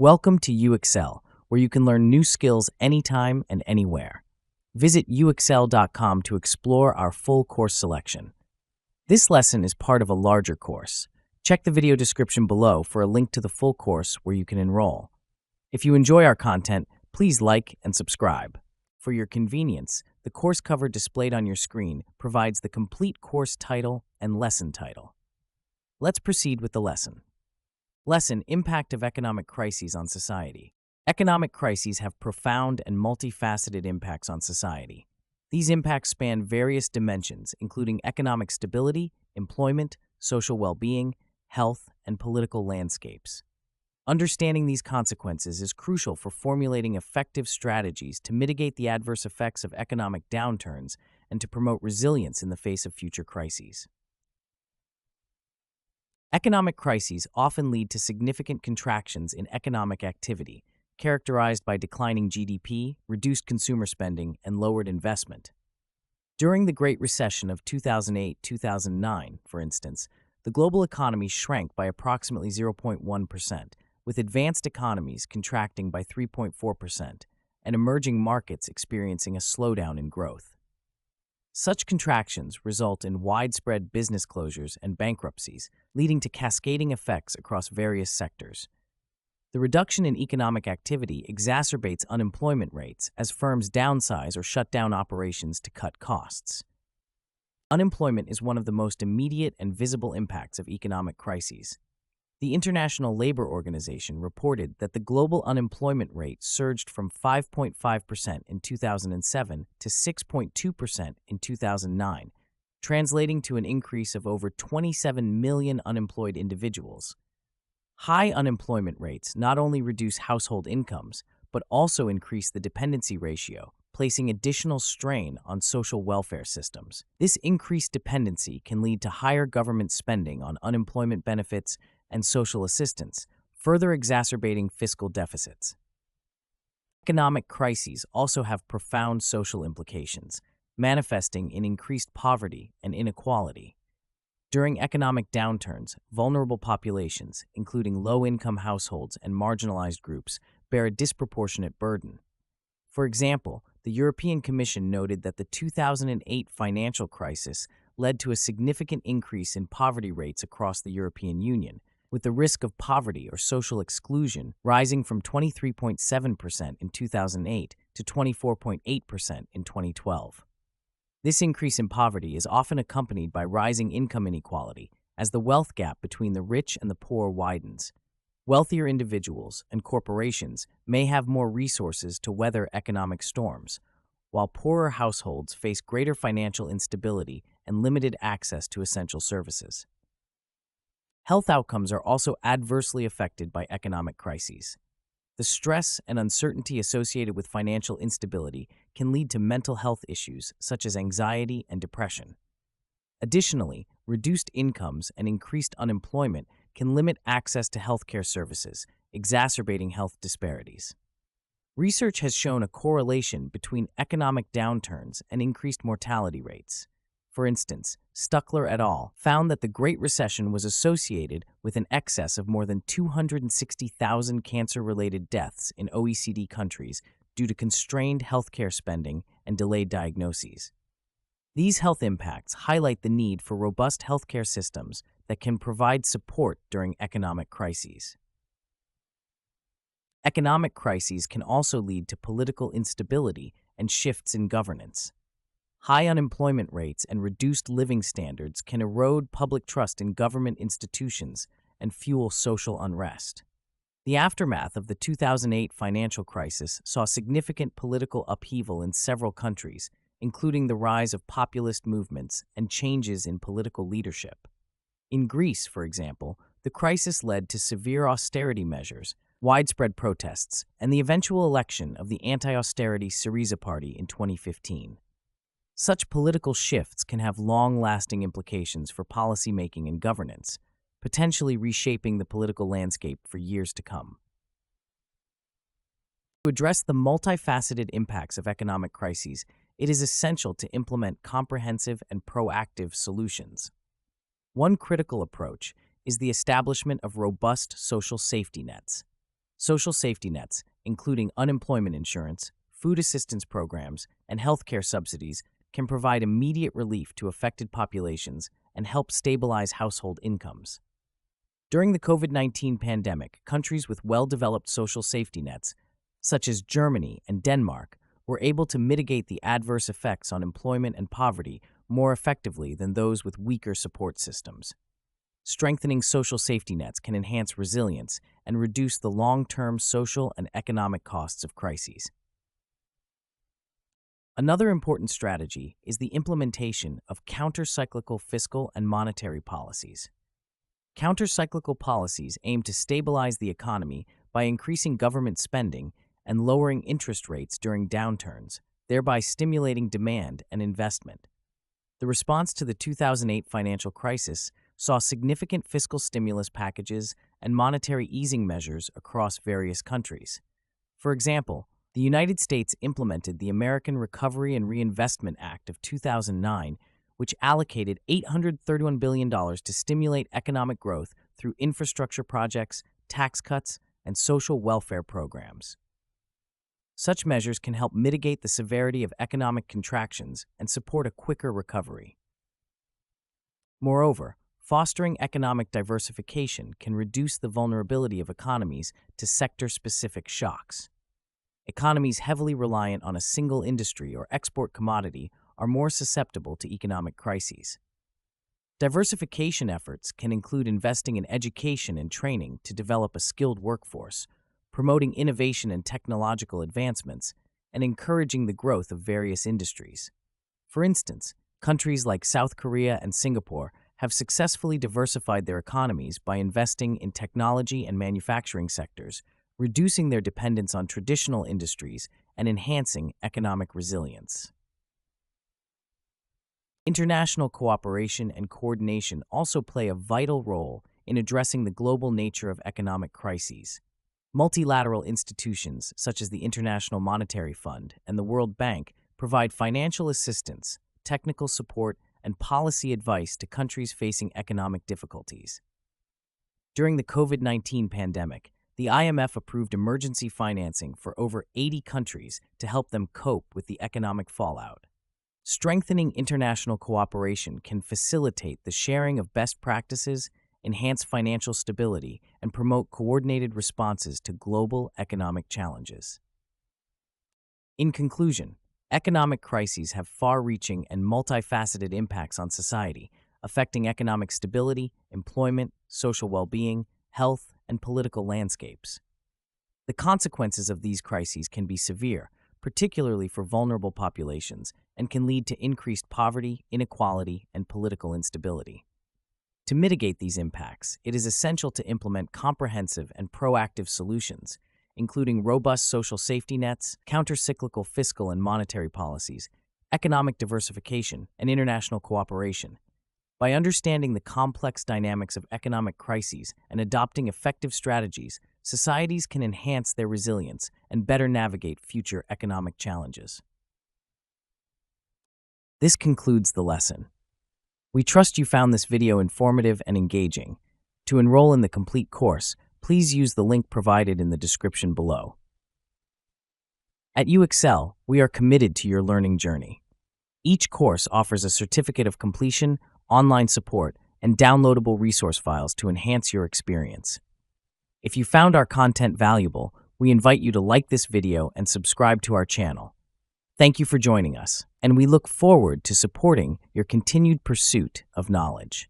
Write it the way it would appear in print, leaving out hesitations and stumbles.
Welcome to UXL, where you can learn new skills anytime and anywhere. Visit uxl.com to explore our full course selection. This lesson is part of a larger course. Check the video description below for a link to the full course where you can enroll. If you enjoy our content, please like and subscribe. For your convenience, the course cover displayed on your screen provides the complete course title and lesson title. Let's proceed with the lesson. Lesson: Impact of Economic Crises on Society. Economic crises have profound and multifaceted impacts on society. These impacts span various dimensions, including economic stability, employment, social well-being, health, and political landscapes. Understanding these consequences is crucial for formulating effective strategies to mitigate the adverse effects of economic downturns and to promote resilience in the face of future crises. Economic crises often lead to significant contractions in economic activity, characterized by declining GDP, reduced consumer spending, and lowered investment. During the Great Recession of 2008-2009, for instance, the global economy shrank by approximately 0.1%, with advanced economies contracting by 3.4% and emerging markets experiencing a slowdown in growth. Such contractions result in widespread business closures and bankruptcies, leading to cascading effects across various sectors. The reduction in economic activity exacerbates unemployment rates as firms downsize or shut down operations to cut costs. Unemployment is one of the most immediate and visible impacts of economic crises. The International Labor Organization reported that the global unemployment rate surged from 5.5% in 2007 to 6.2% in 2009, translating to an increase of over 27 million unemployed individuals. High unemployment rates not only reduce household incomes, but also increase the dependency ratio, placing additional strain on social welfare systems. This increased dependency can lead to higher government spending on unemployment benefits and social assistance, further exacerbating fiscal deficits. Economic crises also have profound social implications, manifesting in increased poverty and inequality. During economic downturns, vulnerable populations, including low-income households and marginalized groups, bear a disproportionate burden. For example, the European Commission noted that the 2008 financial crisis led to a significant increase in poverty rates across the European Union, with the risk of poverty or social exclusion rising from 23.7% in 2008 to 24.8% in 2012. This increase in poverty is often accompanied by rising income inequality as the wealth gap between the rich and the poor widens. Wealthier individuals and corporations may have more resources to weather economic storms, while poorer households face greater financial instability and limited access to essential services. Health outcomes are also adversely affected by economic crises. The stress and uncertainty associated with financial instability can lead to mental health issues such as anxiety and depression. Additionally, reduced incomes and increased unemployment can limit access to healthcare services, exacerbating health disparities. Research has shown a correlation between economic downturns and increased mortality rates. For instance, Stuckler et al. Found that the Great Recession was associated with an excess of more than 260,000 cancer-related deaths in OECD countries due to constrained healthcare spending and delayed diagnoses. These health impacts highlight the need for robust healthcare systems that can provide support during economic crises. Economic crises can also lead to political instability and shifts in governance. High unemployment rates and reduced living standards can erode public trust in government institutions and fuel social unrest. The aftermath of the 2008 financial crisis saw significant political upheaval in several countries, including the rise of populist movements and changes in political leadership. In Greece, for example, the crisis led to severe austerity measures, widespread protests, and the eventual election of the anti-austerity Syriza party in 2015. Such political shifts can have long-lasting implications for policymaking and governance, potentially reshaping the political landscape for years to come. To address the multifaceted impacts of economic crises, it is essential to implement comprehensive and proactive solutions. One critical approach is the establishment of robust social safety nets. Social safety nets, including unemployment insurance, food assistance programs, and healthcare subsidies, can provide immediate relief to affected populations and help stabilize household incomes. During the COVID-19 pandemic, countries with well-developed social safety nets, such as Germany and Denmark, were able to mitigate the adverse effects on employment and poverty more effectively than those with weaker support systems. Strengthening social safety nets can enhance resilience and reduce the long-term social and economic costs of crises. Another important strategy is the implementation of countercyclical fiscal and monetary policies. Countercyclical policies aim to stabilize the economy by increasing government spending and lowering interest rates during downturns, thereby stimulating demand and investment. The response to the 2008 financial crisis saw significant fiscal stimulus packages and monetary easing measures across various countries. For example, the United States implemented the American Recovery and Reinvestment Act of 2009, which allocated $831 billion to stimulate economic growth through infrastructure projects, tax cuts, and social welfare programs. Such measures can help mitigate the severity of economic contractions and support a quicker recovery. Moreover, fostering economic diversification can reduce the vulnerability of economies to sector-specific shocks. Economies heavily reliant on a single industry or export commodity are more susceptible to economic crises. Diversification efforts can include investing in education and training to develop a skilled workforce, promoting innovation and technological advancements, and encouraging the growth of various industries. For instance, countries like South Korea and Singapore have successfully diversified their economies by investing in technology and manufacturing sectors, reducing their dependence on traditional industries and enhancing economic resilience. International cooperation and coordination also play a vital role in addressing the global nature of economic crises. Multilateral institutions such as the International Monetary Fund and the World Bank provide financial assistance, technical support, and policy advice to countries facing economic difficulties. During the COVID-19 pandemic, the IMF approved emergency financing for over 80 countries to help them cope with the economic fallout. Strengthening international cooperation can facilitate the sharing of best practices, enhance financial stability, and promote coordinated responses to global economic challenges. In conclusion, economic crises have far-reaching and multifaceted impacts on society, affecting economic stability, employment, social well-being, health, and political landscapes. The consequences of these crises can be severe, particularly for vulnerable populations, and can lead to increased poverty, inequality, and political instability. To mitigate these impacts, it is essential to implement comprehensive and proactive solutions, including robust social safety nets, countercyclical fiscal and monetary policies, economic diversification, and international cooperation. By understanding the complex dynamics of economic crises and adopting effective strategies, societies can enhance their resilience and better navigate future economic challenges. This concludes the lesson. We trust you found this video informative and engaging. To enroll in the complete course, please use the link provided in the description below. At UExcel, we are committed to your learning journey. Each course offers a certificate of completion, online support, and downloadable resource files to enhance your experience. If you found our content valuable, we invite you to like this video and subscribe to our channel. Thank you for joining us, and we look forward to supporting your continued pursuit of knowledge.